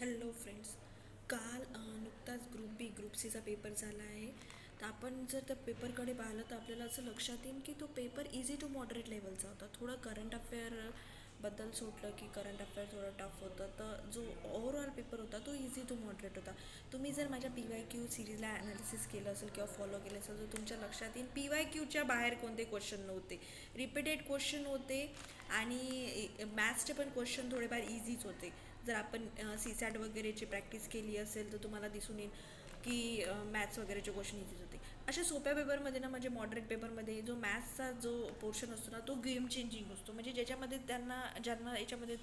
Hello friends. काल नुकताच group सीचा पेपर झाला आहे. तर आपण जर त्या पेपरकडे पाहिलं तर आपल्याला असं लक्षात येईल की तो पेपर इझी टू मॉडरेट लेवलचा होता. थोडं करंट अफेअरबद्दल सोडलं की करंट अफेअर थोडं टफ होतं, तर जो ओव्हरऑल पेपर होता तो इझी टू मॉडरेट होता. तुम्ही जर माझ्या PYQ सिरीजला ॲनालिसिस केलं असेल किंवा फॉलो केलं असेल तर तुमच्या लक्षात येईल PYQच्या बाहेर कोणते क्वेश्चन नव्हते. रिपीटेड क्वेश्चन होते आणि मॅथ्सचे पण क्वेश्चन थोडेफार इझीच होते. जर आपण CSAT वगैरेची प्रॅक्टिस केली असेल तर तुम्हाला दिसून येईल की मॅथ्स वगैरेचे क्वेश्चन इझीच होते. अशा सोप्या पेपरमध्ये ना, म्हणजे मॉडरेट पेपरमध्ये जो मॅथ्सचा जो पोर्शन असतो ना तो गेम चेंजिंग असतो. म्हणजे ज्याच्यामध्ये ज्यांना याच्यामध्ये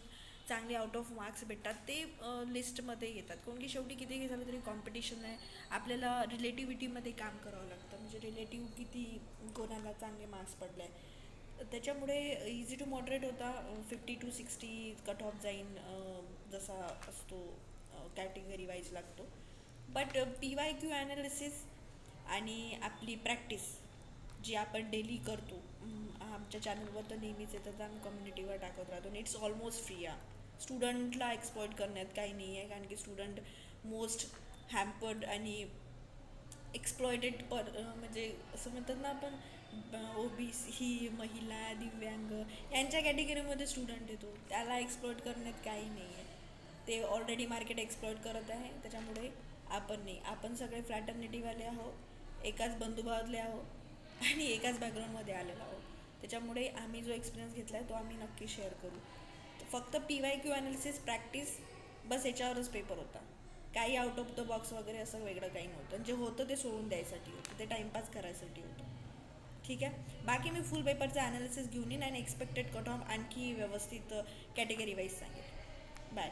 चांगले आउट ऑफ मार्क्स भेटतात ते लिस्टमध्ये येतात. काऊन की शेवटी किती झालं तरी कॉम्पिटिशन आहे. आपल्याला रिलेटिव्हिटीमध्ये काम करावं लागतं, म्हणजे रिलेटिव्ह किती कोणाला चांगले मार्क्स पडले आहे. त्याच्यामुळे इझी टू मॉडरेट होता. 50 to 60 कट ऑफ जाईन जसा असतो, कॅटेगरी वाईज लागतो. बट PYQ ॲनालिसिस आणि आपली प्रॅक्टिस जी आपण डेली करतो, आमच्या चॅनलवर तर नेहमीच येतं, तर आम्ही कम्युनिटीवर टाकत राहतो. आणि इट्स ऑलमोस्ट फ्री आहे. स्टुडंटला एक्सप्लॉइट करण्यात काही नाही आहे, कारण की स्टुडंट मोस्ट हॅम्पर्ड आणि एक्सप्लॉयटेड म्हणजे असं म्हणतात ना आपण, OBC, महिला, दिव्यांग यांच्या कॅटेगरीमध्ये स्टुडंट येतो. त्याला एक्सप्लॉइट करण्यात काही नाही आहे. ते ऑलरेडी मार्केट एक्सप्लॉइट करत आहे. त्याच्यामुळे आपण नाही, आपण सगळे फ्रॅटर्निटीवाले आहोत, एकाच बंधुभावातले आहोत आणि एकाच बॅकग्राऊंडमध्ये आलेलो आहोत. त्याच्यामुळे आम्ही जो एक्सपिरियन्स घेतला आहे तो आम्ही नक्की शेअर करू. फक्त PYQ ॲनालिसिस प्रॅक्टिस बस याच्यावरच पेपर होता. काही आउट ऑफ द बॉक्स वगैरे असं वेगळं काही नव्हतं. जे होतं ते सोडून द्यायसाठी होतं, ते टाईमपास करायसाठी होतं. ठीक आहे. बाकी मी फुल पेपरचं ॲनालिसिस घेऊन येईन आणि एक्सपेक्टेड कट ऑफ आणखी व्यवस्थित कॅटेगरी वाईज सांगेन. बाय.